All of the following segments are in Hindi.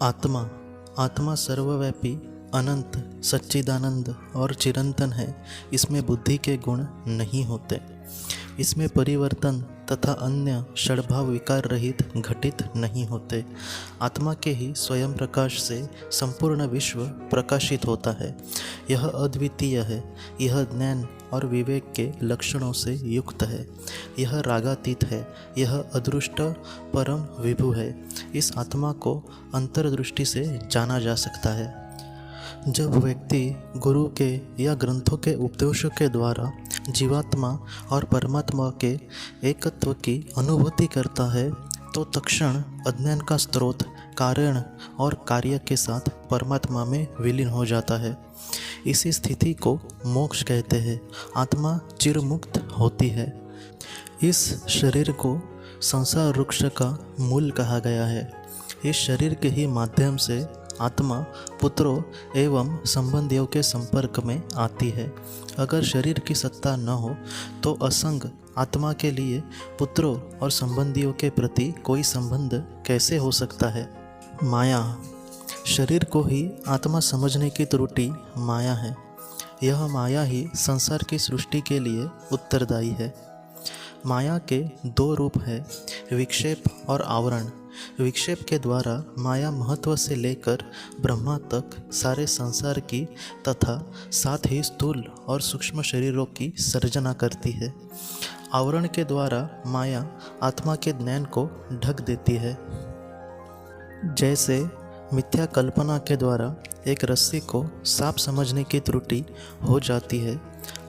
आत्मा आत्मा सर्वव्यापी, अनंत, सच्चिदानंद और चिरंतन है। इसमें बुद्धि के गुण नहीं होते। इसमें परिवर्तन तथा अन्य षड्भाव विकार रहित घटित नहीं होते। आत्मा के ही स्वयं प्रकाश से संपूर्ण विश्व प्रकाशित होता है। यह अद्वितीय है। यह ज्ञान और विवेक के लक्षणों से युक्त है। यह रागातीत है। यह अदृष्ट परम विभु है। इस आत्मा को अंतर्दृष्टि से जाना जा सकता है। जब व्यक्ति गुरु के या ग्रंथों के उपदेशों के द्वारा जीवात्मा और परमात्मा के एकत्व की अनुभूति करता है तो तत्क्षण अज्ञान का स्रोत कारण और कार्य के साथ परमात्मा में विलीन हो जाता है। इसी स्थिति को मोक्ष कहते हैं। आत्मा चिरमुक्त होती है। इस शरीर को संसार वृक्ष का मूल कहा गया है। इस शरीर के ही माध्यम से आत्मा पुत्रों एवं संबंधियों के संपर्क में आती है। अगर शरीर की सत्ता न हो तो असंग आत्मा के लिए पुत्रों और संबंधियों के प्रति कोई संबंध कैसे हो सकता है। माया, शरीर को ही आत्मा समझने की त्रुटि माया है। यह माया ही संसार की सृष्टि के लिए उत्तरदायी है। माया के दो रूप है, विक्षेप और आवरण। विक्षेप के द्वारा माया महत्व से लेकर ब्रह्मा तक सारे संसार की तथा साथ ही स्थूल और सूक्ष्म शरीरों की सर्जना करती है। आवरण के द्वारा माया आत्मा के ज्ञान को ढक देती है। जैसे मिथ्या कल्पना के द्वारा एक रस्सी को सांप समझने की त्रुटि हो जाती है,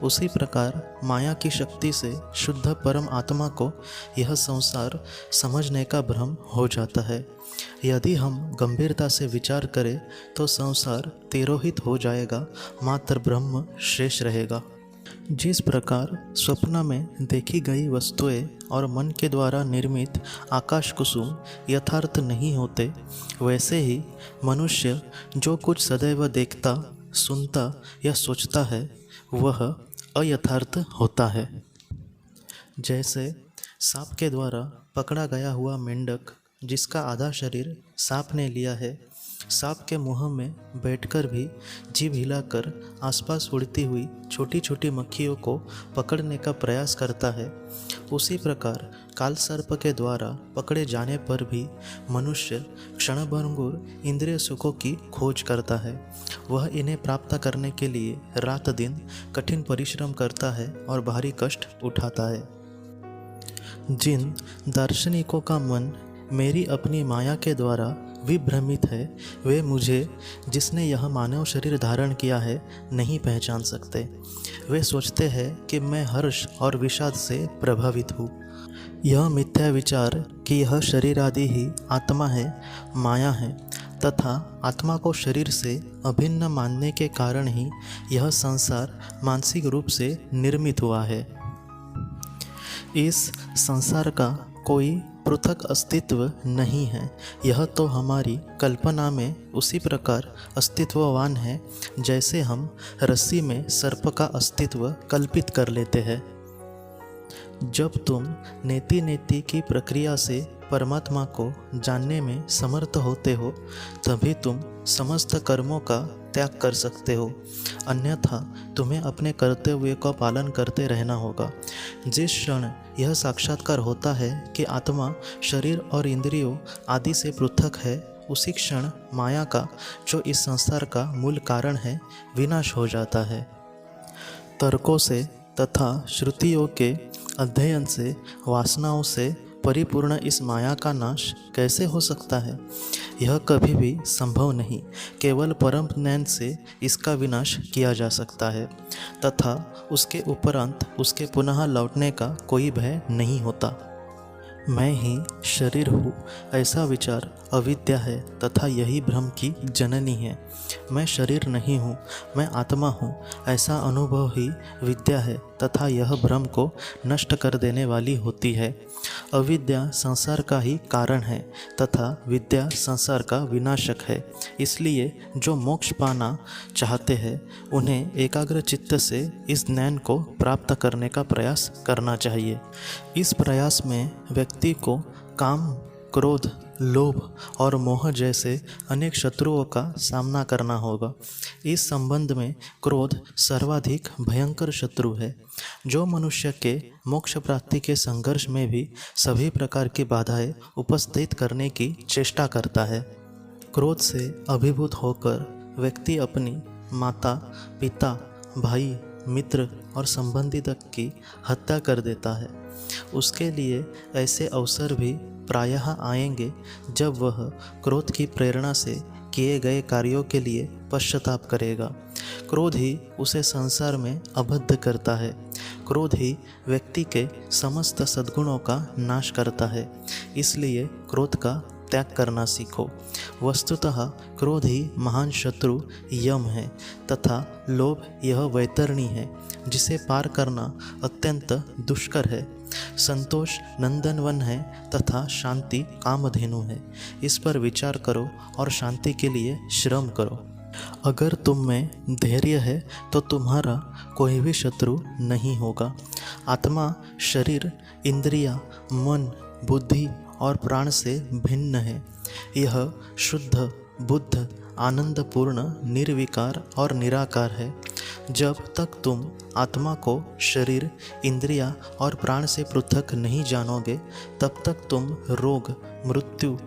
उसी प्रकार माया की शक्ति से शुद्ध परम आत्मा को यह संसार समझने का भ्रम हो जाता है। यदि हम गंभीरता से विचार करें तो संसार तिरोहित हो जाएगा, मात्र ब्रह्म शेष रहेगा। जिस प्रकार स्वप्न में देखी गई वस्तुएं और मन के द्वारा निर्मित आकाश कुसुम यथार्थ नहीं होते, वैसे ही मनुष्य जो कुछ सदैव देखता, सुनता या सोचता है वह अयथार्थ होता है। जैसे सांप के द्वारा पकड़ा गया हुआ मेंढक जिसका आधा शरीर सांप ने लिया है, सांप के मुंह में बैठकर भी जीभ हिलाकर आसपास उड़ती हुई छोटी छोटी मक्खियों को पकड़ने का प्रयास करता है, उसी प्रकार कालसर्प के द्वारा पकड़े जाने पर भी मनुष्य क्षणभंगुर इंद्रिय सुखों की खोज करता है। वह इन्हें प्राप्त करने के लिए रात दिन कठिन परिश्रम करता है और भारी कष्ट उठाता है। जिन दार्शनिकों का मन मेरी अपनी माया के द्वारा विभ्रमित है, वे मुझे, जिसने यह मानव शरीर धारण किया है, नहीं पहचान सकते। वे सोचते हैं कि मैं हर्ष और विषाद से प्रभावित हूँ। यह मिथ्या विचार कि यह शरीर आदि ही आत्मा है, माया है तथा आत्मा को शरीर से अभिन्न मानने के कारण ही यह संसार मानसिक रूप से निर्मित हुआ है। इस संसार का कोई पृथक अस्तित्व नहीं है। यह तो हमारी कल्पना में उसी प्रकार अस्तित्ववान है जैसे हम रस्सी में सर्प का अस्तित्व कल्पित कर लेते हैं। जब तुम नेति नेति की प्रक्रिया से परमात्मा को जानने में समर्थ होते हो, तभी तुम समस्त कर्मों का त्याग कर सकते हो, अन्यथा तुम्हें अपने कर्तव्य का पालन करते रहना होगा। जिस क्षण यह साक्षात्कार होता है कि आत्मा शरीर और इंद्रियों आदि से पृथक है, उसी क्षण माया का, जो इस संसार का मूल कारण है, विनाश हो जाता है। तर्कों से तथा श्रुतियों के अध्ययन से, वासनाओं से परिपूर्ण इस माया का नाश कैसे हो सकता है? यह कभी भी संभव नहीं। केवल परम ज्ञान से इसका विनाश किया जा सकता है तथा उसके उपरांत उसके पुनः लौटने का कोई भय नहीं होता। मैं ही शरीर हूँ, ऐसा विचार अविद्या है तथा यही भ्रम की जननी है। मैं शरीर नहीं हूँ, मैं आत्मा हूँ, ऐसा अनुभव ही विद्या है तथा यह भ्रम को नष्ट कर देने वाली होती है। अविद्या संसार का ही कारण है तथा विद्या संसार का विनाशक है। इसलिए जो मोक्ष पाना चाहते हैं उन्हें एकाग्र चित्त से इस ज्ञान को प्राप्त करने का प्रयास करना चाहिए। इस प्रयास में व्यक्ति को काम क्रोध, लोभ और मोह जैसे अनेक शत्रुओं का सामना करना होगा। इस संबंध में क्रोध सर्वाधिक भयंकर शत्रु है, जो मनुष्य के मोक्ष प्राप्ति के संघर्ष में भी सभी प्रकार की बाधाएं उपस्थित करने की चेष्टा करता है। क्रोध से अभिभूत होकर व्यक्ति अपनी माता, पिता, भाई, मित्र और संबंधी तक की हत्या कर देता है। उसके लिए ऐसे अवसर भी प्रायः आएंगे जब वह क्रोध की प्रेरणा से किए गए कार्यों के लिए पश्चाताप करेगा। क्रोध ही उसे संसार में अबद्ध करता है। क्रोध ही व्यक्ति के समस्त सद्गुणों का नाश करता है। इसलिए क्रोध का त्याग करना सीखो। वस्तुतः क्रोध ही महान शत्रु यम है तथा लोभ यह वैतरणी है, जिसे पार करना अत्यंत दुष्कर है। संतोष नंदनवन है तथा शांति कामधेनु है। इस पर विचार करो और शांति के लिए श्रम करो। अगर तुम में धैर्य है तो तुम्हारा कोई भी शत्रु नहीं होगा। आत्मा, शरीर, इंद्रिया, मन, बुद्धि और प्राण से भिन्न है। यह शुद्ध, बुद्ध, आनंदपूर्ण, निर्विकार और निराकार है। जब तक तुम आत्मा को शरीर, इंद्रिया और प्राण से पृथक नहीं जानोगे, तब तक तुम रोग, मृत्यु,